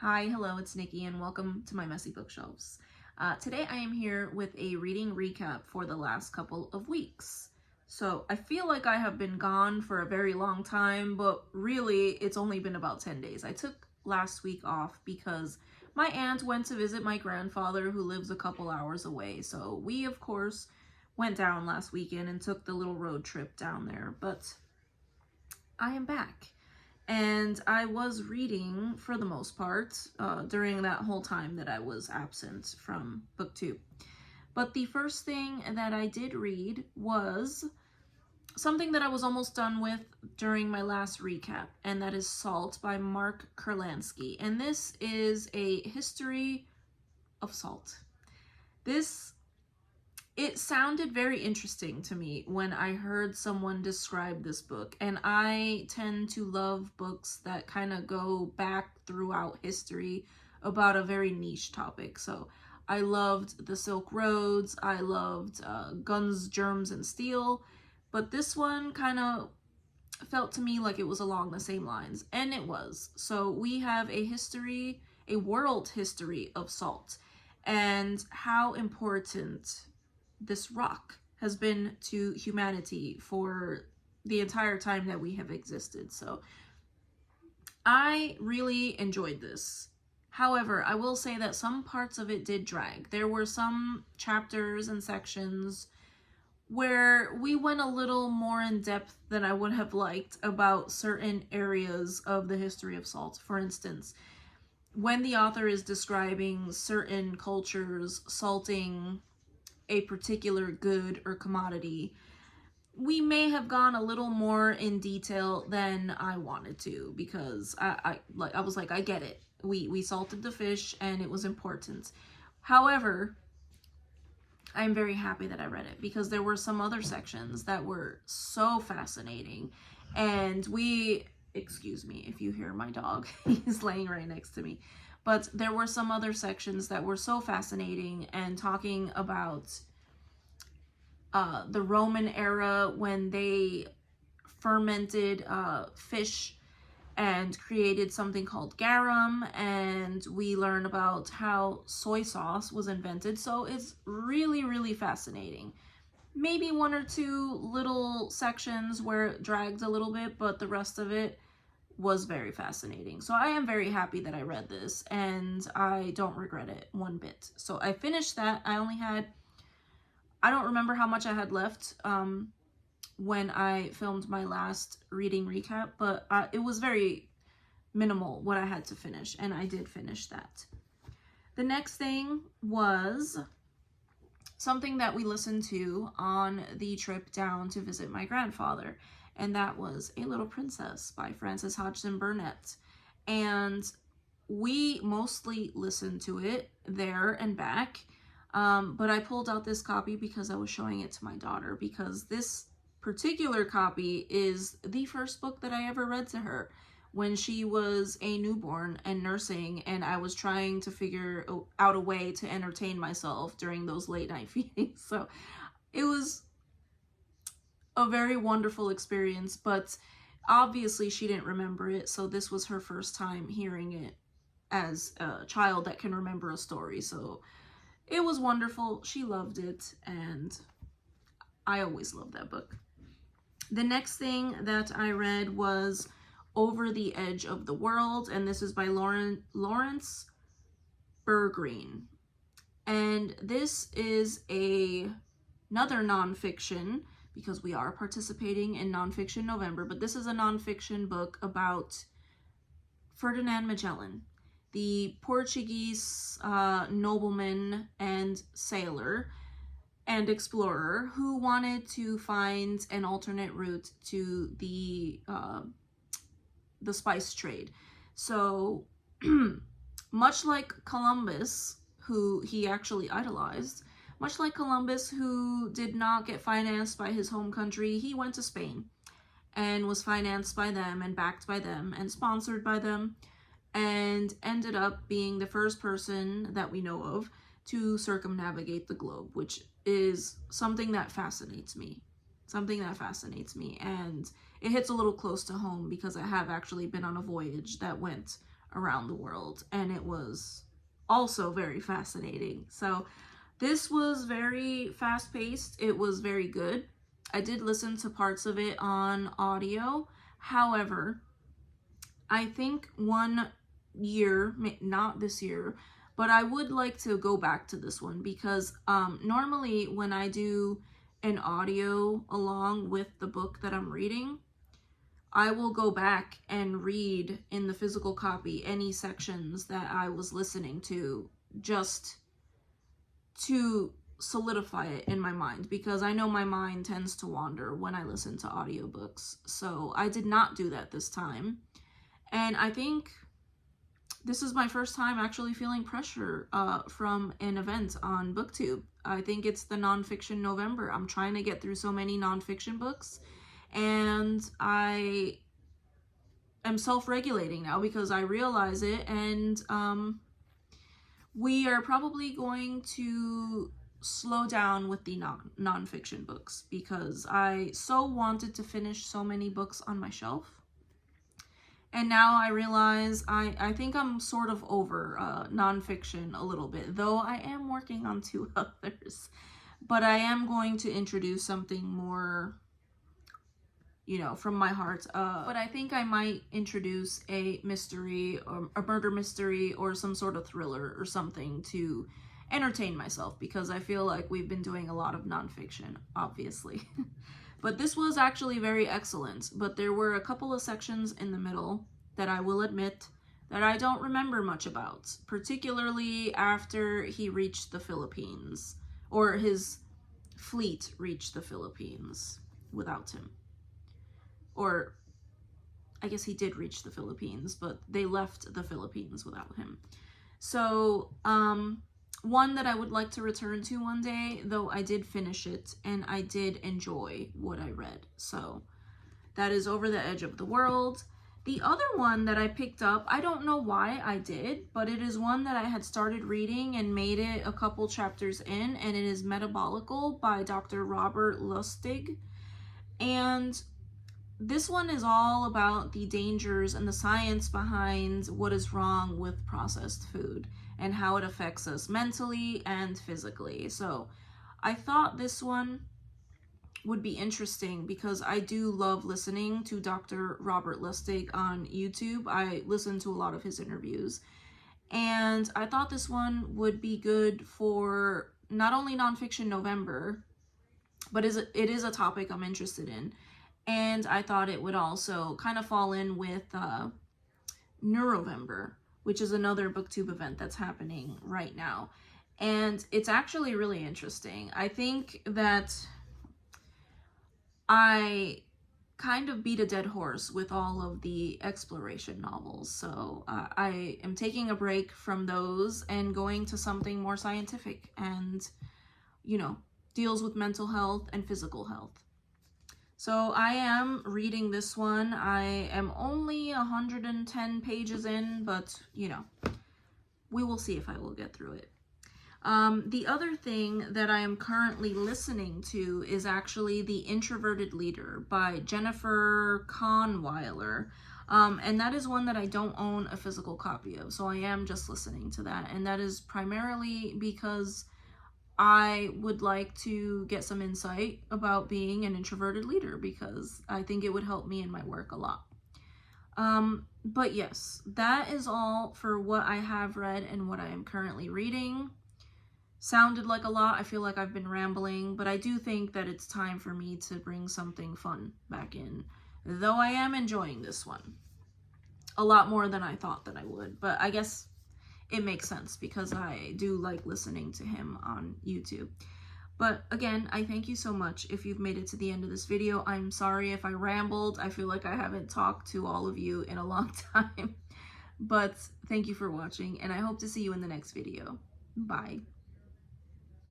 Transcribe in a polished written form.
Hi, hello, it's Nikki, and welcome to my messy bookshelves. Today I am here with a reading recap for the last couple of weeks. So I feel like I have been gone for a very long time, but really it's only been about 10 days. I took last week off because my aunt went to visit my grandfather who lives a couple hours away. So we, of course, went down last weekend and took the little road trip down there, but I am back. And I was reading, for the most part, during that whole time that I was absent from book 2. But the first thing that I did read was something that I was almost done with during my last recap, and that is Salt by Mark Kurlansky. And this is a history of salt. It sounded very interesting to me when I heard someone describe this book, and I tend to love books that kind of go back throughout history about a very niche topic. So I loved the Silk Roads, I loved Guns, Germs, and Steel, but this one kind of felt to me like it was along the same lines, and it was. So we have a world history of salt, and how important this rock has been to humanity for the entire time that we have existed. So I really enjoyed this. However, I will say that some parts of it did drag. There were some chapters and sections where we went a little more in depth than I would have liked about certain areas of the history of salt. For instance, when the author is describing certain cultures salting a particular good or commodity, we may have gone a little more in detail than I wanted to, because I was like, I get it. We salted the fish and it was important. However, I'm very happy that I read it, because there were some other sections that were so fascinating. And excuse me if you hear my dog, he's laying right next to me. But there were some other sections that were so fascinating, and talking about the Roman era when they fermented fish and created something called garum, and we learn about how soy sauce was invented. So it's really, really fascinating. Maybe one or two little sections where it dragged a little bit, but the rest of it was very fascinating. So I am very happy that I read this, and I don't regret it one bit. So I finished that. I don't remember how much I had left when I filmed my last reading recap, but it was very minimal what I had to finish, and I did finish that. The next thing was something that we listened to on the trip down to visit my grandfather, and that was A Little Princess by Frances Hodgson Burnett. And we mostly listened to it there and back, but I pulled out this copy because I was showing it to my daughter, because this particular copy is the first book that I ever read to her when she was a newborn and nursing, and I was trying to figure out a way to entertain myself during those late night feedings. So it was a very wonderful experience, but obviously she didn't remember it, so this was her first time hearing it as a child that can remember a story. So it was wonderful. She loved it, and I always love that book. The next thing that I read was Over the Edge of the World, and this is by Laurence Bergreen. And this is another nonfiction, because we are participating in Nonfiction November, but this is a nonfiction book about Ferdinand Magellan, the Portuguese nobleman and sailor and explorer who wanted to find an alternate route to the spice trade. So much like Columbus, who he actually idolized, much like Columbus, who did not get financed by his home country, he went to Spain and was financed by them and backed by them and sponsored by them, and ended up being the first person that we know of to circumnavigate the globe, which is something that fascinates me. And it hits a little close to home because I have actually been on a voyage that went around the world, and it was also very fascinating. So this was very fast-paced. It was very good. I did listen to parts of it on audio. However, I think one year, not this year, but I would like to go back to this one because normally when I do an audio along with the book that I'm reading, I will go back and read in the physical copy any sections that I was listening to, just to solidify it in my mind, because I know my mind tends to wander when I listen to audiobooks. So I did not do that this time. And I think this is my first time actually feeling pressure from an event on BookTube. I think it's the Nonfiction November. I'm trying to get through so many nonfiction books, and I am self-regulating now because I realize it, and we are probably going to slow down with the nonfiction books because I so wanted to finish so many books on my shelf. And now I realize I think I'm sort of over nonfiction a little bit, though I am working on 2 others. But I am going to introduce something more, you know, from my heart. But I think I might introduce a mystery, or a murder mystery, or some sort of thriller or something to entertain myself, because I feel like we've been doing a lot of nonfiction, obviously. But this was actually very excellent, but there were a couple of sections in the middle that I will admit that I don't remember much about, particularly after he reached the Philippines, or his fleet reached the Philippines without him. Or I guess he did reach the Philippines, but they left the Philippines without him. So, one that I would like to return to one day, though I did finish it and I did enjoy what I read. So that is Over the Edge of the World. The other one that I picked up, I don't know why I did, but it is one that I had started reading and made it a couple chapters in, and it is Metabolical by Dr. Robert Lustig. And this one is all about the dangers and the science behind what is wrong with processed food and how it affects us mentally and physically. So I thought this one would be interesting because I do love listening to Dr. Robert Lustig on YouTube. I listen to a lot of his interviews. And I thought this one would be good for not only Nonfiction November, but it is a topic I'm interested in. And I thought it would also kind of fall in with Neurovember, which is another BookTube event that's happening right now. And it's actually really interesting. I think that I kind of beat a dead horse with all of the exploration novels. So I am taking a break from those and going to something more scientific and, you know, deals with mental health and physical health. So I am reading this one. I am only 110 pages in, but, you know, we will see if I will get through it. The other thing that I am currently listening to is actually The Introverted Leader by Jennifer Kahnweiler. And that is one that I don't own a physical copy of, so I am just listening to that. And that is primarily because I would like to get some insight about being an introverted leader, because I think it would help me in my work a lot. But yes, that is all for what I have read and what I am currently reading. Sounded like a lot. I feel like I've been rambling, but I do think that it's time for me to bring something fun back in, though I am enjoying this one a lot more than I thought that I would. But I guess it makes sense because I do like listening to him on YouTube. But again, I thank you so much if you've made it to the end of this video. I'm sorry if I rambled. I feel like I haven't talked to all of you in a long time. But thank you for watching, and I hope to see you in the next video. Bye.